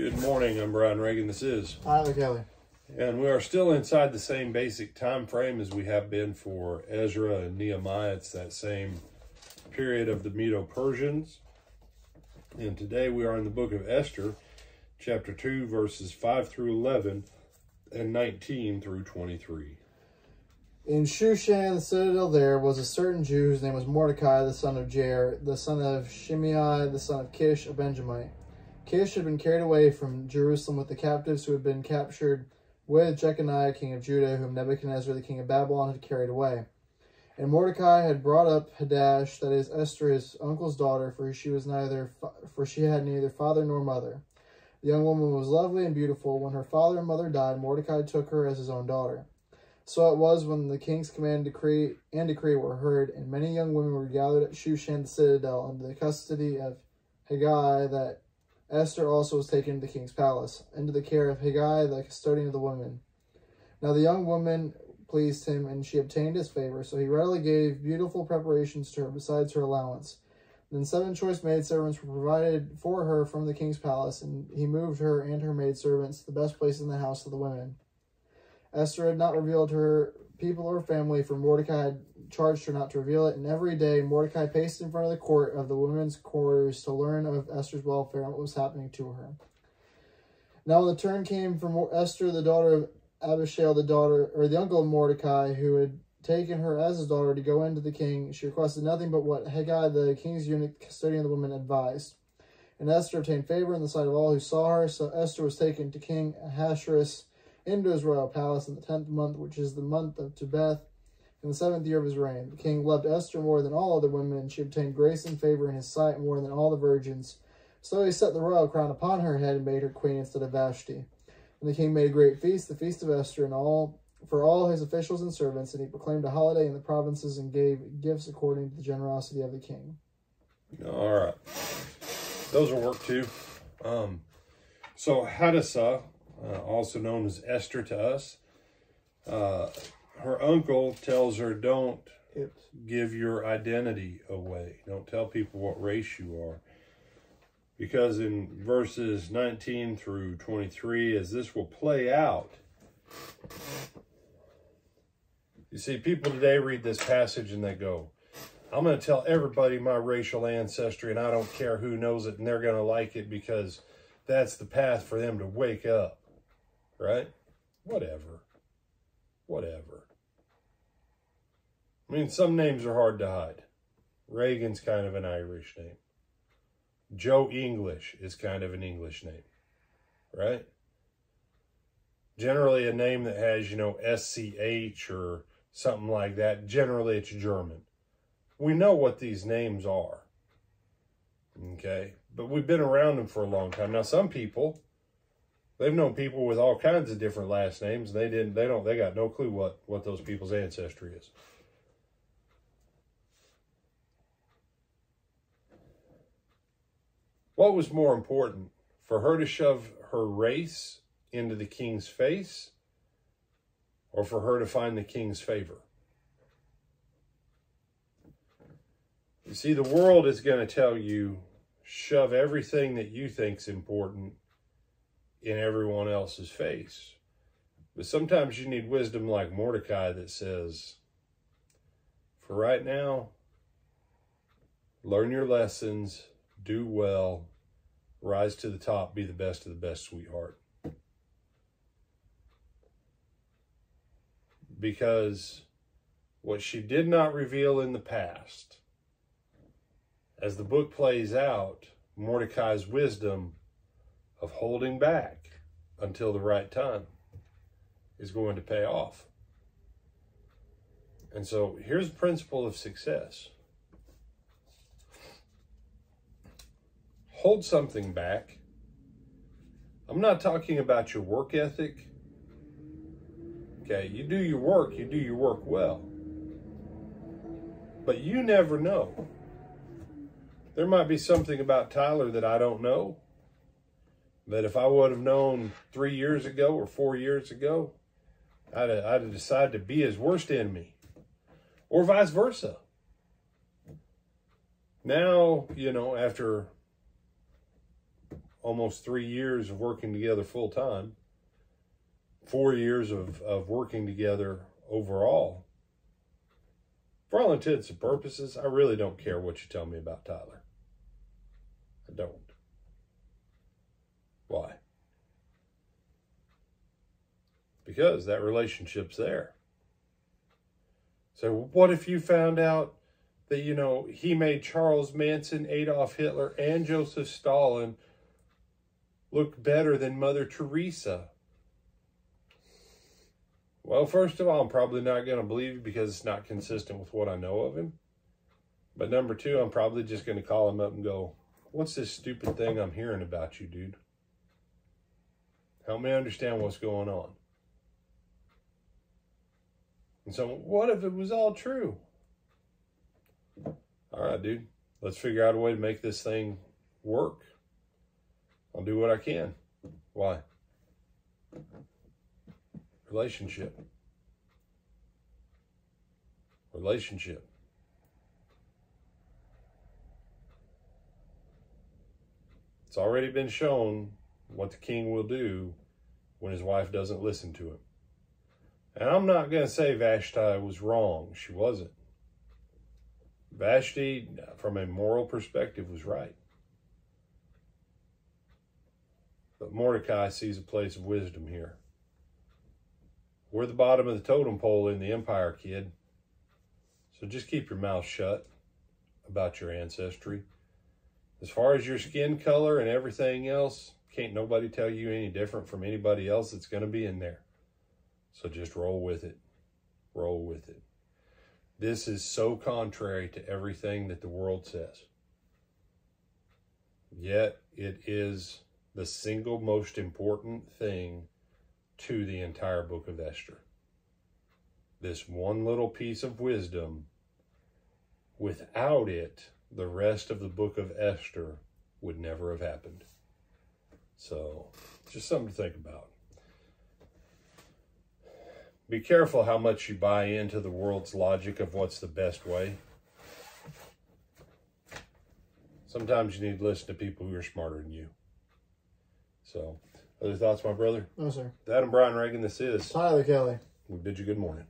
Good morning, I'm Brian Reagan. This is Tyler Kelly. And we are still inside the same basic time frame as we have been for Ezra and Nehemiah. It's that same period of the Medo-Persians. And today we are in the book of Esther, chapter 2, verses 5 through 11 and 19 through 23. In Shushan, the citadel, there was a certain Jew whose name was Mordecai, the son of Jair, the son of Shimei, the son of Kish, a Benjamite. Kish had been carried away from Jerusalem with the captives who had been captured with Jeconiah, king of Judah, whom Nebuchadnezzar, the king of Babylon, had carried away. And Mordecai had brought up Hadash, that is Esther, his uncle's daughter, for she had neither father nor mother. The young woman was lovely and beautiful. When her father and mother died, Mordecai took her as his own daughter. So it was when the king's command decree were heard, and many young women were gathered at Shushan the citadel under the custody of Haggai, that Esther also was taken to the king's palace, into the care of Haggai, the custodian of the women. Now the young woman pleased him, and she obtained his favor, so he readily gave beautiful preparations to her, besides her allowance. Then 7 choice maidservants were provided for her from the king's palace, and he moved her and her maidservants to the best place in the house of the women. Esther had not revealed her people or family, for Mordecai had charged her not to reveal it, and every day Mordecai paced in front of the court of the women's quarters to learn of Esther's welfare and what was happening to her. Now when the turn came for Esther, the daughter of Abishai, the uncle of Mordecai, who had taken her as his daughter to go into the king, she requested nothing but what Haggai, the king's eunuch, custodian of the women, advised. And Esther obtained favor in the sight of all who saw her, so Esther was taken to King Ahasuerus into his royal palace in the 10th month, which is the month of Tebeth, in the 7th year of his reign. The king loved Esther more than all other women, and she obtained grace and favor in his sight more than all the virgins. So he set the royal crown upon her head and made her queen instead of Vashti. And the king made a great feast, the feast of Esther, for all his officials and servants, and he proclaimed a holiday in the provinces and gave gifts according to the generosity of the king. All right. Those will work too. So Hadassah, also known as Esther to us, her uncle tells her, don't give your identity away. Don't tell people what race you are. Because in verses 19 through 23, as this will play out, you see, people today read this passage and they go, I'm going to tell everybody my racial ancestry and I don't care who knows it, and they're going to like it because that's the path for them to wake up. Right? Whatever. I mean, some names are hard to hide. Reagan's kind of an Irish name. Joe English is kind of an English name. Right? Generally a name that has, SCH or something like that. Generally it's German. We know what these names are. Okay? But we've been around them for a long time. Now some people, they've known people with all kinds of different last names. They got no clue what those people's ancestry is. What was more important, for her to shove her race into the king's face, or for her to find the king's favor? You see, the world is going to tell you, shove everything that you think's important in everyone else's face. But sometimes you need wisdom like Mordecai that says, for right now, learn your lessons, do well, rise to the top, be the best of the best, sweetheart. Because what she did not reveal in the past, as the book plays out, Mordecai's wisdom of holding back until the right time is going to pay off. And so here's the principle of success. Hold something back. I'm not talking about your work ethic. Okay, you do your work well. But you never know. There might be something about Tyler that I don't know, that if I would have known 3 years ago or 4 years ago, I'd have decided to be his worst enemy, or vice versa. Now, after almost 3 years of working together full time, 4 years of working together overall. For all intents and purposes, I really don't care what you tell me about Tyler. I don't. Why? Because that relationship's there. So what if you found out that, you know, he made Charles Manson, Adolf Hitler, and Joseph Stalin look better than Mother Teresa? Well, first of all, I'm probably not going to believe you because it's not consistent with what I know of him. But number two, I'm probably just going to call him up and go, what's this stupid thing I'm hearing about you, dude? Help me understand what's going on. And so, what if it was all true? All right, dude, let's figure out a way to make this thing work. I'll do what I can. Why? Relationship. Relationship. It's already been shown what the king will do when his wife doesn't listen to him. And I'm not going to say Vashti was wrong. She wasn't. Vashti, from a moral perspective, was right. But Mordecai sees a place of wisdom here. We're the bottom of the totem pole in the empire, kid. So just keep your mouth shut about your ancestry. As far as your skin color and everything else, can't nobody tell you any different from anybody else that's going to be in there. So just roll with it. Roll with it. This is so contrary to everything that the world says. Yet it is the single most important thing to the entire book of Esther. This one little piece of wisdom, without it, the rest of the book of Esther would never have happened. So, just something to think about. Be careful how much you buy into the world's logic of what's the best way. Sometimes you need to listen to people who are smarter than you. So, other thoughts, my brother? No, sir. Adam Brian Reagan, this is Tyler Kelly. We bid you good morning.